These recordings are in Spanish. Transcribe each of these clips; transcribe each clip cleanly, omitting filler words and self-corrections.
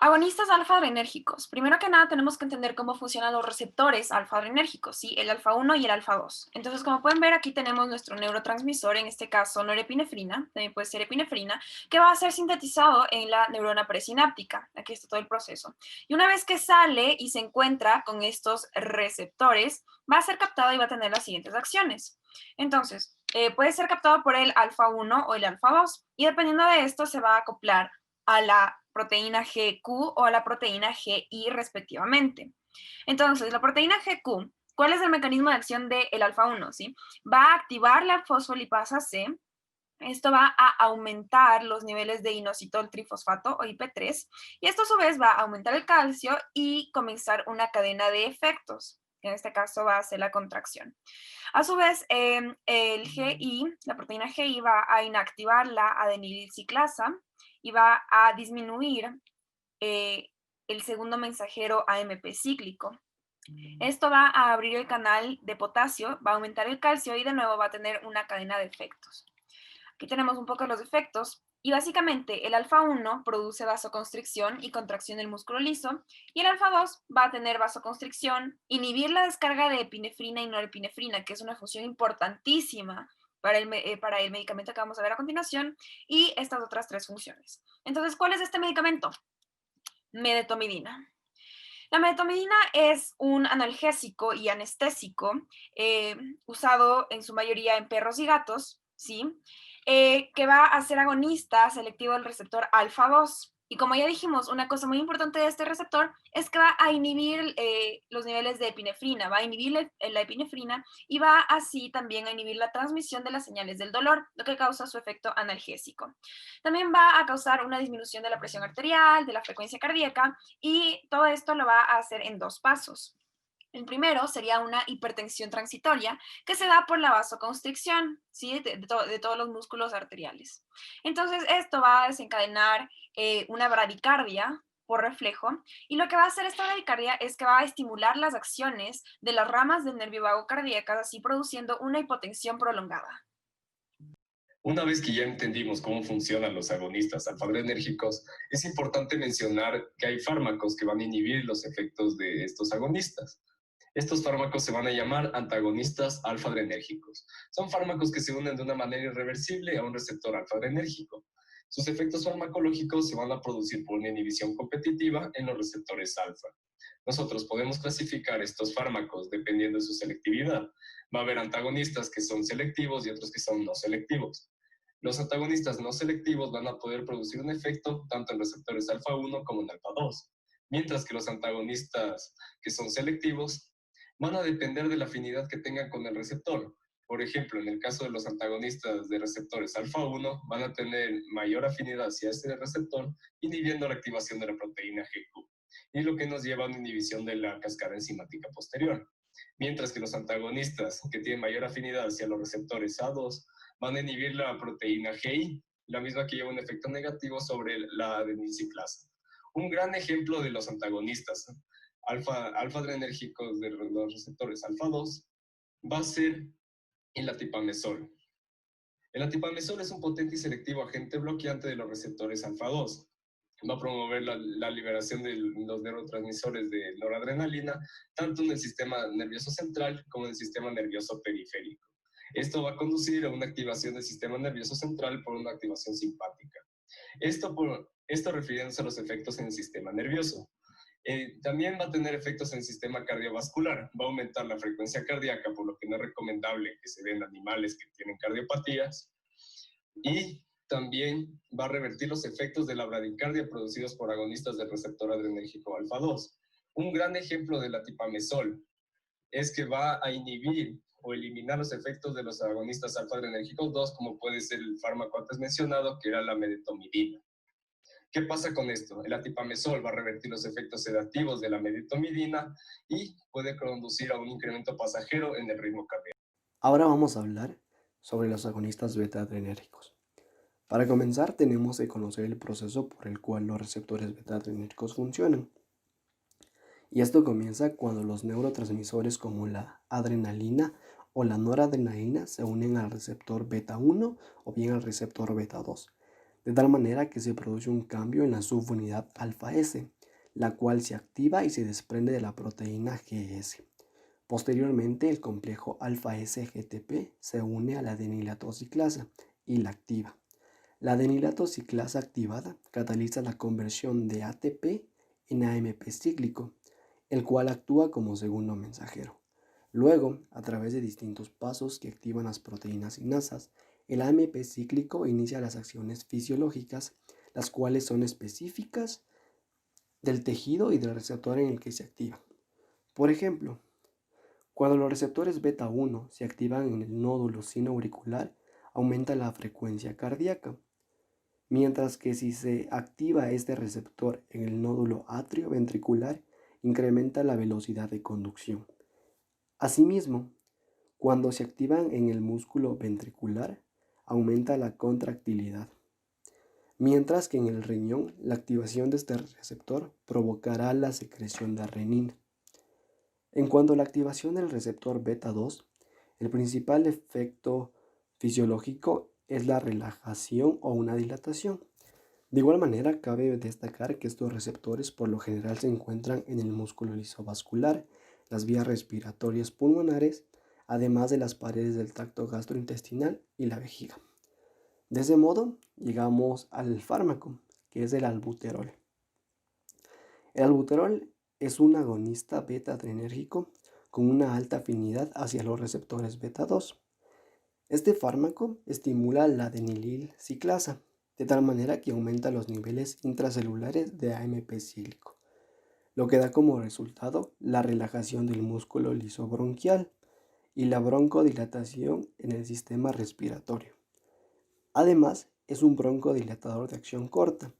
Agonistas alfa-adrenérgicos. Primero que nada, tenemos que entender cómo funcionan los receptores alfa-adrenérgicos, ¿sí? El alfa-1 y el alfa-2. Entonces, como pueden ver, aquí tenemos nuestro neurotransmisor, en este caso norepinefrina, también puede ser epinefrina, que va a ser sintetizado en la neurona presináptica. Aquí está todo el proceso. Y una vez que sale y se encuentra con estos receptores, va a ser captado y va a tener las siguientes acciones. Entonces, puede ser captado por el alfa-1 o el alfa-2, y dependiendo de esto se va a acoplar a la proteína GQ o a la proteína GI respectivamente. Entonces, la proteína GQ, ¿cuál es el mecanismo de acción del alfa-1? ¿Sí? Va a activar la fosfolipasa C. Esto va a aumentar los niveles de inositol trifosfato o IP3 y esto a su vez va a aumentar el calcio y comenzar una cadena de efectos, que en este caso va a ser la contracción. A su vez, el GI, la proteína GI va a inactivar la adenilciclasa y va a disminuir eh, el segundo mensajero AMP cíclico. Esto va a abrir el canal de potasio, va a aumentar el calcio y de nuevo va a tener una cadena de efectos. Aquí tenemos un poco los efectos. Y básicamente el alfa-1 produce vasoconstricción y contracción del músculo liso, y el alfa-2 va a tener vasoconstricción, inhibir la descarga de epinefrina y norepinefrina, que es una función importantísima para el medicamento que vamos a ver a continuación, y estas otras tres funciones. Entonces, ¿cuál es este medicamento? Medetomidina. La medetomidina es un analgésico y anestésico usado en su mayoría en perros y gatos, ¿sí? Que va a ser agonista selectivo del receptor alfa-2. Y como ya dijimos, una cosa muy importante de este receptor es que va a inhibir los niveles de epinefrina, va a inhibir la epinefrina y va así también a inhibir la transmisión de las señales del dolor, lo que causa su efecto analgésico. También va a causar una disminución de la presión arterial, de la frecuencia cardíaca, y todo esto lo va a hacer en dos pasos. El primero sería una hipertensión transitoria que se da por la vasoconstricción, ¿sí? De todos los músculos arteriales. Entonces, esto va a desencadenar una bradicardia por reflejo, y lo que va a hacer esta bradicardia es que va a estimular las acciones de las ramas del nervio vago cardíacas, así produciendo una hipotensión prolongada. Una vez que ya entendimos cómo funcionan los agonistas alfa-adrenérgicos, es importante mencionar que hay fármacos que van a inhibir los efectos de estos agonistas. Estos fármacos se van a llamar antagonistas alfa-adrenérgicos. Son fármacos que se unen de una manera irreversible a un receptor alfa-adrenérgico. Sus efectos farmacológicos se van a producir por una inhibición competitiva en los receptores alfa. Nosotros podemos clasificar estos fármacos dependiendo de su selectividad. Va a haber antagonistas que son selectivos y otros que son no selectivos. Los antagonistas no selectivos van a poder producir un efecto tanto en receptores alfa-1 como en alfa-2, mientras que los antagonistas que son selectivos van a depender de la afinidad que tengan con el receptor. Por ejemplo, en el caso de los antagonistas de receptores alfa-1, van a tener mayor afinidad hacia este receptor, inhibiendo la activación de la proteína GQ, y lo que nos lleva a una inhibición de la cascada enzimática posterior. Mientras que los antagonistas que tienen mayor afinidad hacia los receptores A2 van a inhibir la proteína GI, la misma que lleva un efecto negativo sobre la adenisiclasa. Un gran ejemplo de los antagonistas alfa-adrenérgicos de los receptores alfa-2 va a ser el atipamezol. El atipamezol es un potente y selectivo agente bloqueante de los receptores alfa-2. Va a promover la liberación de los neurotransmisores de noradrenalina, tanto en el sistema nervioso central como en el sistema nervioso periférico. Esto va a conducir a una activación del sistema nervioso central por una activación simpática. Esto refiriéndose a los efectos en el sistema nervioso. También va a tener efectos en el sistema cardiovascular. Va a aumentar la frecuencia cardíaca, por lo que no es recomendable que se den animales que tienen cardiopatías. Y también va a revertir los efectos de la bradicardia producidos por agonistas del receptor adrenérgico alfa-2. Un gran ejemplo del atipamezol es que va a inhibir o eliminar los efectos de los agonistas alfa-adrenérgicos 2, como puede ser el fármaco antes mencionado, que era la medetomidina. ¿Qué pasa con esto? El atipamezol va a revertir los efectos sedativos de la medetomidina y puede conducir a un incremento pasajero en el ritmo cardíaco. Ahora vamos a hablar sobre los agonistas beta-adrenérgicos. Para comenzar, tenemos que conocer el proceso por el cual los receptores beta-adrenérgicos funcionan. Y esto comienza cuando los neurotransmisores como la adrenalina o la noradrenalina se unen al receptor beta 1 o bien al receptor beta 2. de tal manera que se produce un cambio en la subunidad alfa S, la cual se activa y se desprende de la proteína GS. Posteriormente, el complejo alfa S-GTP se une a la adenilatociclasa y la activa. La adenilatociclasa activada cataliza la conversión de ATP en AMP cíclico, el cual actúa como segundo mensajero. Luego, a través de distintos pasos que activan las proteínas sinasas, el AMP cíclico inicia las acciones fisiológicas, las cuales son específicas del tejido y del receptor en el que se activa. Por ejemplo, cuando los receptores beta 1 se activan en el nódulo sinoauricular, aumenta la frecuencia cardíaca, mientras que si se activa este receptor en el nódulo atrioventricular, incrementa la velocidad de conducción. Asimismo, cuando se activan en el músculo ventricular, aumenta la contractilidad, mientras que en el riñón la activación de este receptor provocará la secreción de renina. En cuanto a la activación del receptor beta 2, el principal efecto fisiológico es la relajación o una dilatación. De igual manera, cabe destacar que estos receptores por lo general se encuentran en el músculo lisovascular, las vías respiratorias pulmonares, además de las paredes del tracto gastrointestinal y la vejiga. De ese modo, llegamos al fármaco, que es el albuterol. El albuterol es un agonista beta-adrenérgico con una alta afinidad hacia los receptores beta 2. Este fármaco estimula la adenililciclasa, de tal manera que aumenta los niveles intracelulares de AMP cíclico, lo que da como resultado la relajación del músculo lisobronquial y la broncodilatación en el sistema respiratorio. Además, es un broncodilatador de acción corta,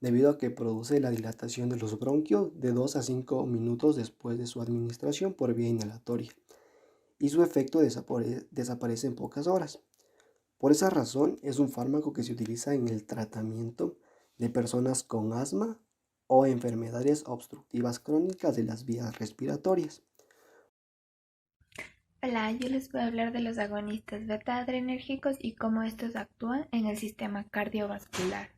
debido a que produce la dilatación de los bronquios de 2 a 5 minutos después de su administración por vía inhalatoria, y su efecto desaparece en pocas horas. Por esa razón, es un fármaco que se utiliza en el tratamiento de personas con asma o enfermedades obstructivas crónicas de las vías respiratorias. Hola, yo les voy a hablar de los agonistas beta-adrenérgicos y cómo estos actúan en el sistema cardiovascular.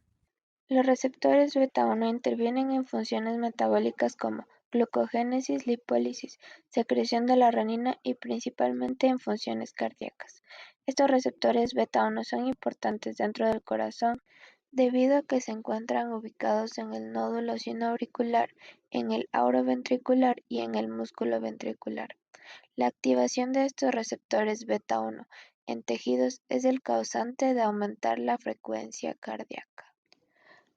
Los receptores beta-1 intervienen en funciones metabólicas como glucogénesis, lipólisis, secreción de la renina y principalmente en funciones cardíacas. Estos receptores beta-1 son importantes dentro del corazón debido a que se encuentran ubicados en el nódulo sinoauricular, en el auro ventricular y en el músculo ventricular. La activación de estos receptores beta-1 en tejidos es el causante de aumentar la frecuencia cardíaca.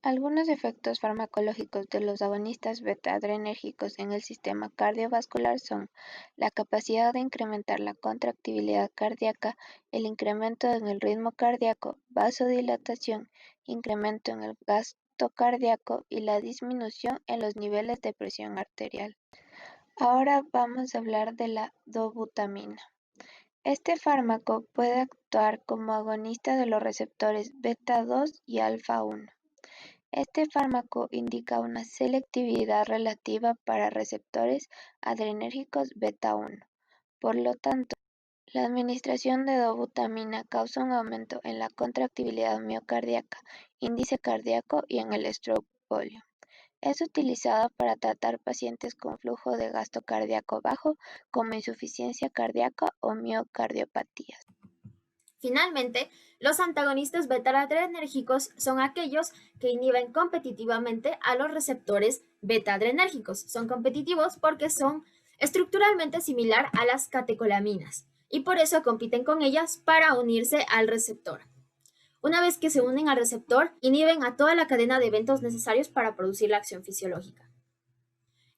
Algunos efectos farmacológicos de los agonistas beta-adrenérgicos en el sistema cardiovascular son la capacidad de incrementar la contractibilidad cardíaca, el incremento en el ritmo cardíaco, vasodilatación, incremento en el gasto cardíaco y la disminución en los niveles de presión arterial. Ahora vamos a hablar de la dobutamina. Este fármaco puede actuar como agonista de los receptores beta 2 y alfa 1. Este fármaco indica una selectividad relativa para receptores adrenérgicos beta 1. Por lo tanto, la administración de dobutamina causa un aumento en la contractibilidad miocardíaca, índice cardíaco y en el stroke volume. Es utilizada para tratar pacientes con flujo de gasto cardíaco bajo, como insuficiencia cardíaca o miocardiopatías. Finalmente, los antagonistas beta-adrenérgicos son aquellos que inhiben competitivamente a los receptores beta-adrenérgicos. Son competitivos porque son estructuralmente similar a las catecolaminas y por eso compiten con ellas para unirse al receptor. Una vez que se unen al receptor, inhiben a toda la cadena de eventos necesarios para producir la acción fisiológica.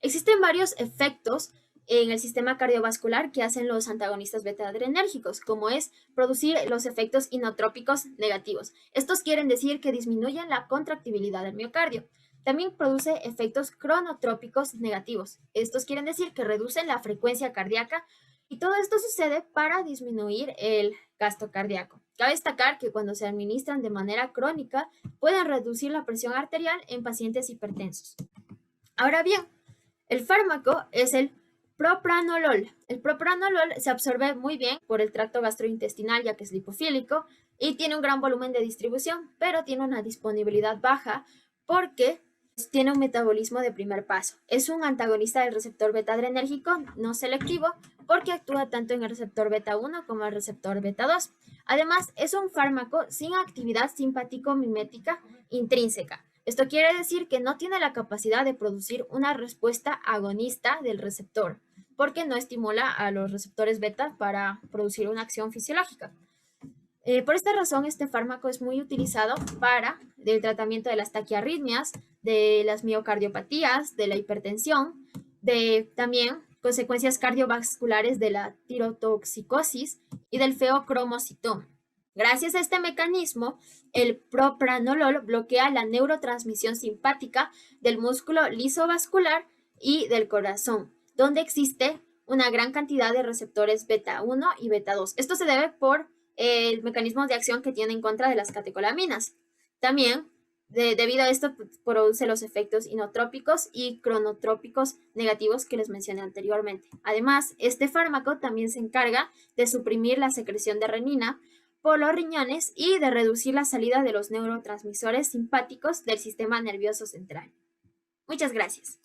Existen varios efectos en el sistema cardiovascular que hacen los antagonistas beta-adrenérgicos, como es producir los efectos inotrópicos negativos. Estos quieren decir que disminuyen la contractibilidad del miocardio. También produce efectos cronotrópicos negativos. Estos quieren decir que reducen la frecuencia cardíaca y todo esto sucede para disminuir el gasto cardíaco. Cabe destacar que cuando se administran de manera crónica pueden reducir la presión arterial en pacientes hipertensos. Ahora bien, el fármaco es el propranolol. El propranolol se absorbe muy bien por el tracto gastrointestinal ya que es lipofílico y tiene un gran volumen de distribución, pero tiene una disponibilidad baja porque tiene un metabolismo de primer paso. Es un antagonista del receptor beta-adrenérgico no selectivo porque actúa tanto en el receptor beta 1 como el receptor beta 2. Además, es un fármaco sin actividad simpático-mimética intrínseca. Esto quiere decir que no tiene la capacidad de producir una respuesta agonista del receptor, porque no estimula a los receptores beta para producir una acción fisiológica. Por esta razón, este fármaco es muy utilizado para el tratamiento de las taquiarritmias, de las miocardiopatías, de la hipertensión, de también consecuencias cardiovasculares de la tirotoxicosis y del feocromocitoma. Gracias a este mecanismo, el propranolol bloquea la neurotransmisión simpática del músculo lisovascular y del corazón, donde existe una gran cantidad de receptores beta 1 y beta 2. Esto se debe por el mecanismo de acción que tiene en contra de las catecolaminas. También, debido a esto, produce los efectos inotrópicos y cronotrópicos negativos que les mencioné anteriormente. Además, este fármaco también se encarga de suprimir la secreción de renina por los riñones y de reducir la salida de los neurotransmisores simpáticos del sistema nervioso central. Muchas gracias.